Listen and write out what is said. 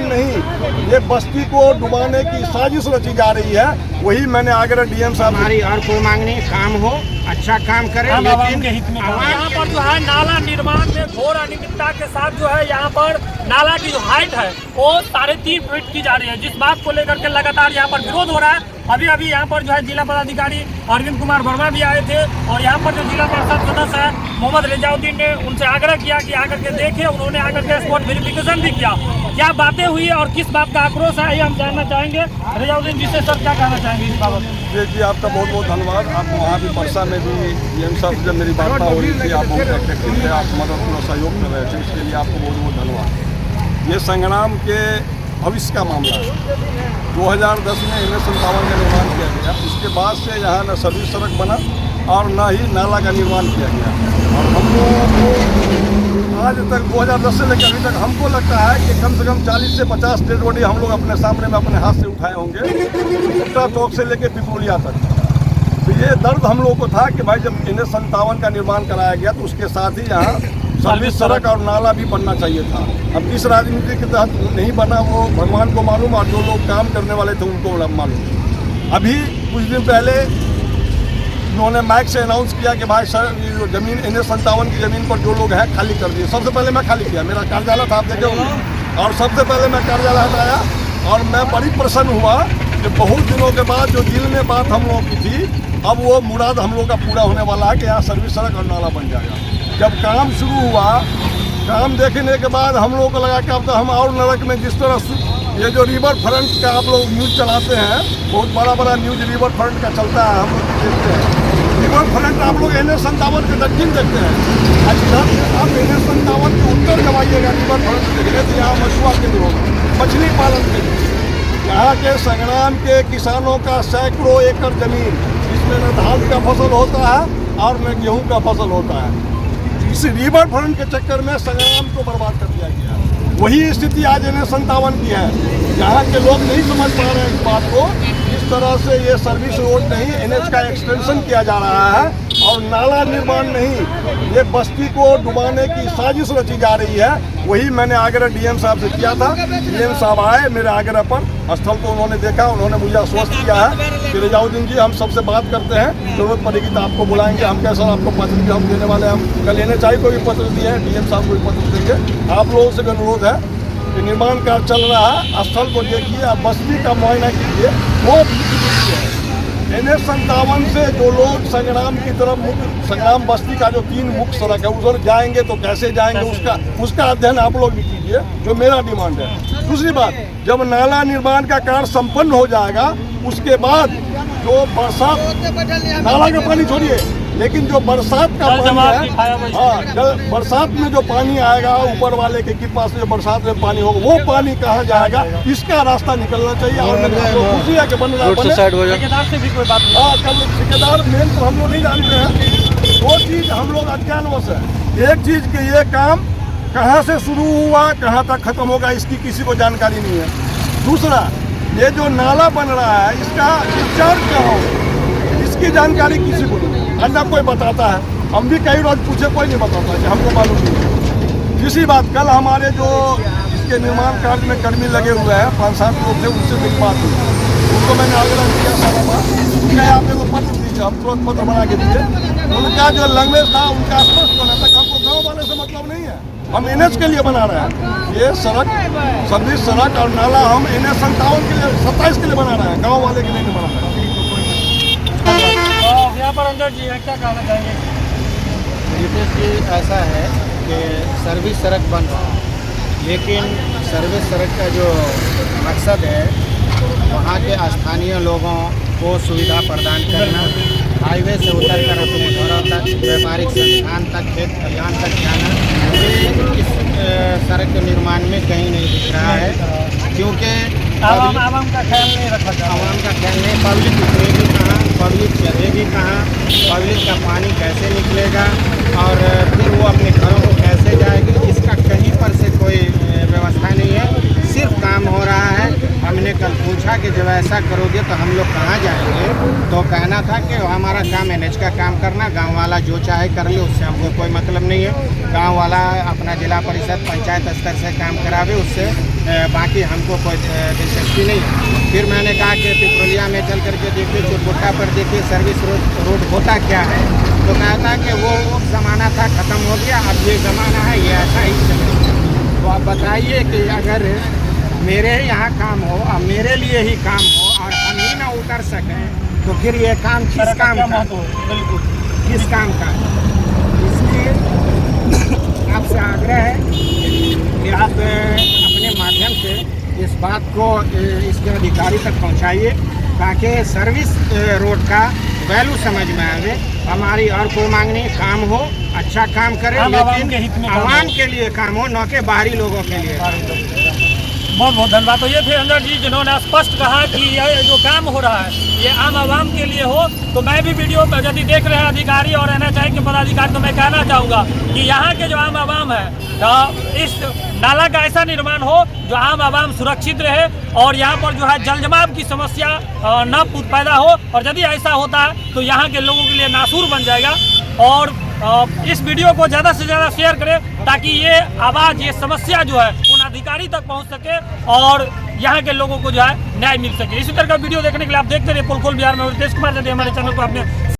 निर्माण नहीं, ये बस्ती को डुबाने की साजिश रची जा रही है। वही मैंने आगरा डीएम साहब हमारी और कोई मांग नहीं, काम हो, अच्छा काम करे, लेकिन यहाँ पर जो है नाला निर्माण में घोर अनियमितता के साथ जो है यहाँ पर नाला की जो हाइट है वो 3.5 फीट की जा रही है, जिस बात को लेकर के लगातार यहाँ पर विरोध हो रहा है। अभी यहाँ पर जो है जिला पदाधिकारी अरविंद कुमार वर्मा भी आए थे और यहाँ पर जो जिला परिषद सदस्य है मोहम्मद रेजाउद्दीन ने उनसे आग्रह किया कि आकर के देखें। उन्होंने आकर के स्पॉट वेरिफिकेशन भी किया। क्या बातें हुई और किस बात का आक्रोश है ये हम जानना चाहेंगे। रेजाउद्दीन जी से सर क्या कहना चाहेंगे इस बाबत? जी आपका बहुत बहुत धन्यवाद। आप वहाँ भी परसा में भी डीएम साहब से जब मेरी वार्ता हो रही थी, आप बहुत एक्टिव थे, आप मदद पूरा सहयोग कर रहे थे, इसके लिए आपको बहुत बहुत धन्यवाद। ये संग्राम के भविष्य का मामला है। 2010 में NH-57 का निर्माण किया गया, उसके बाद से यहाँ न सर्विस सड़क बना और न ही नाला का निर्माण किया गया। और हम लोगों को आज तक 2010 से लेकर अभी तक हमको लगता है कि कम से कम 40 से 50 डेड बॉडी हम लोग अपने सामने में अपने हाथ से उठाए होंगे, भुट्टा चौक से लेकर पिपरोलिया तक। तो ये दर्द हम लोगों को था कि भाई जब NH-57 का निर्माण कराया गया तो उसके साथ ही यहाँ सर्विस सड़क और नाला भी बनना चाहिए था। अब किस राजनीति के तहत नहीं बना वो भगवान को मालूम और जो लोग काम करने वाले थे उनको मालूम। अभी कुछ दिन पहले उन्होंने माइक से अनाउंस किया कि भाई सर ये जो जमीन NH-57 की ज़मीन पर जो लोग हैं खाली कर दिए। सबसे पहले मैं खाली किया, मेरा कार्यालय था, आप देखे होंगे, और सबसे पहले मैं कार्यालय हटाया और मैं बड़ी प्रसन्न हुआ कि बहुत दिनों के बाद जो दिल में बात हम लोगों की थी, अब वो मुराद हम लोग का पूरा होने वाला है कि यहाँ सर्विस सड़क और नाला बन जाएगा। जब काम शुरू हुआ, काम देखने के बाद हम लोगों को लगा कि अब तो हम और नरक में, जिस तरह ये जो रिवर फ्रंट का आप लोग न्यूज़ चलाते हैं, बहुत बड़ा बड़ा न्यूज़ रिवर फ्रंट का चलता है, हम लोग देखते हैं। रिवर फ्रंट आप लोग NH-57 के दक्षिण देखते हैं, आप NH-57 के उत्तर जब आइएगा रिवर फ्रंट देखने तो यहाँ मछुआ केंद्र होगा, मछली पालन के लिए। यहाँ के संग्राम के किसानों का सैकड़ों एकड़ जमीन, इसमें न धान का फसल होता है और न गेहूँ का फसल होता है। इस रिवर फ्रंट के चक्कर में संग्राम को बर्बाद कर दिया गया। वही स्थिति आज NH-57 की है। यहाँ के लोग नहीं समझ पा रहे हैं इस बात को। इस तरह से ये सर्विस रोड नहीं, NH का एक्सटेंशन किया जा रहा है और नाला निर्माण नहीं, ये बस्ती को डुबाने की साजिश रची जा रही है। वही मैंने आगरा डीएम साहब से किया था। डीएम साहब आए मेरे आगरा पर स्थल को, उन्होंने देखा, उन्होंने मुझे आश्वस्त किया है कि रेजाउद्दीन जी हम सबसे बात करते हैं, जरूरत पड़ेगी तो आपको बुलाएंगे। हम कैसा आपको पत्र भी हम देने वाले हैं। हम कल NHI को भी पत्र दिए हैं, डीएम साहब को भी पत्र देंगे। आप लोगों से भी अनुरोध है कि निर्माण कार्य चल रहा है, स्थल को देखिए, आप बस्ती का मुआयना कीजिए। वो NH-57 से जो लोग संग्राम की तरफ संग्राम बस्ती का जो 3 मुख्य सड़क है उधर जाएंगे तो कैसे जाएंगे, उसका अध्ययन आप लोग भी कीजिए, जो मेरा डिमांड है। दूसरी बात, जब नाला निर्माण का कार्य संपन्न हो जाएगा उसके बाद जो बरसात, नाला का पानी छोड़िए, लेकिन जो बरसात का पानी है, हाँ, बरसात में जो पानी आएगा ऊपर वाले के कृपा से जो बरसात में पानी होगा वो पानी कहाँ जाएगा, इसका रास्ता निकलना चाहिए। और खुशी है कि बन रहा है। ठेकेदार से भी कोई बात नहीं। हाँ, कल ठेकेदार मेन तो हम लोग नहीं जानते हैं। 2 चीज़ हम लोग अज्ञानवश है। एक चीज़ कि ये काम कहाँ से शुरू हुआ, कहाँ तक खत्म होगा, इसकी किसी को जानकारी नहीं है। दूसरा, ये जो नाला बन रहा है इसका डिस्चार्ज क्या होगा, इसकी जानकारी किसी को नहीं, अन्ना कोई बताता है। हम भी कई रोज पूछे, कोई नहीं बताता कि हमको मालूम नहीं। इसी बात, कल हमारे जो इसके निर्माण कार्य में कर्मी लगे हुए हैं 5-7 लोग थे, उनसे मेरी बात हुई, उनको मैंने आग्रह किया सारा बात, उनका आप लोग पत्र दीजिए, हम तुरंत पत्र बना के दिए। उनका जो लैंग्वेज था उनका स्पष्ट बना था, हमको गाँव वाले से मतलब नहीं है, हम NH के लिए बना रहे हैं। ये सड़क, सर्विस सड़क और नाला हम NH-57 के लिए, 27 के लिए बना रहे हैं, गाँव वाले के लिए नहीं बना रहे हैं। यहाँ पर अंदर जी क्या कहना चाहेंगे? रितेश जी, ऐसा है कि सर्विस सड़क बन रहा है, लेकिन सर्विस सड़क का जो मकसद है वहाँ के स्थानीय लोगों को सुविधा प्रदान करना, हाईवे से उतर कर अपने घरों तक, व्यापारिक संस्थान तक, खेत खलिहान तक जाना, ये इस सड़क के निर्माण में कहीं नहीं दिख रहा है। क्योंकि आवाम का ख्याल नहीं रखा जाता, आवाम का ख्याल नहीं, पब्लिक उतरेगी कहाँ, पब्लिक चलेगी कहाँ, पब्लिक का पानी कैसे निकलेगा और फिर वो अपने घरों को कैसे जाएगी, इसका कहीं पर से कोई व्यवस्था नहीं है। सिर्फ काम हो रहा है। हमने कल पूछ पूछा कि जब ऐसा करोगे तो हम लोग कहाँ जाएंगे, तो कहना था कि हमारा काम एनएच का काम करना, गांव वाला जो चाहे कर ले, उससे हमको कोई मतलब नहीं है। गांव वाला अपना जिला परिषद पंचायत स्तर से काम करावे, उससे बाकी हमको कोई दिलचस्पी नहीं है। फिर मैंने कहा कि पिपरोलिया में चल करके देखिए, चुरपुट्टा पर देखिए सर्विस रोड होता क्या है। तो कहता कि वो ज़माना था, ख़त्म हो गया, अब ये ज़माना है, ये ऐसा ही चलेगा। तो आप बताइए कि अगर मेरे यहाँ काम हो और मेरे लिए ही काम हो और हम ही ना उतर सकें, तो फिर ये काम किस काम का, बिल्कुल किस काम का। इसलिए आपसे आग्रह है कि आप अपने माध्यम से इस बात को इसके अधिकारी तक पहुँचाइए, ताकि सर्विस रोड का वैल्यू समझ में आवे। हमारी और कोई मांग नहीं, काम हो, अच्छा काम करे, लेकिन आवाम के लिए काम हो, न कि बाहरी लोगों के लिए। बहुत बहुत धन्यवाद। तो ये थे अंजन जी, जिन्होंने स्पष्ट कहा कि ये जो काम हो रहा है ये आम आवाम के लिए हो। तो मैं भी वीडियो पर यदि देख रहे हैं अधिकारी और NHAI के पदाधिकारी, तो मैं कहना चाहूँगा कि यहाँ के जो आम आवाम है, इस नाला का ऐसा निर्माण हो जो आम आवाम सुरक्षित रहे और यहाँ पर जो है जलजमाव की समस्या न पैदा हो। और यदि ऐसा होता है तो यहाँ के लोगों के लिए नासूर बन जाएगा। और इस वीडियो को ज़्यादा से ज़्यादा शेयर करें, ताकि ये आवाज़, ये समस्या जो है उन अधिकारी तक पहुंच सके और यहाँ के लोगों को जो है न्याय मिल सके। इसी तरह का वीडियो देखने के लिए आप देखते रहिए पोलखोल बिहार में। रितेश कुमार हमारे चैनल को आपने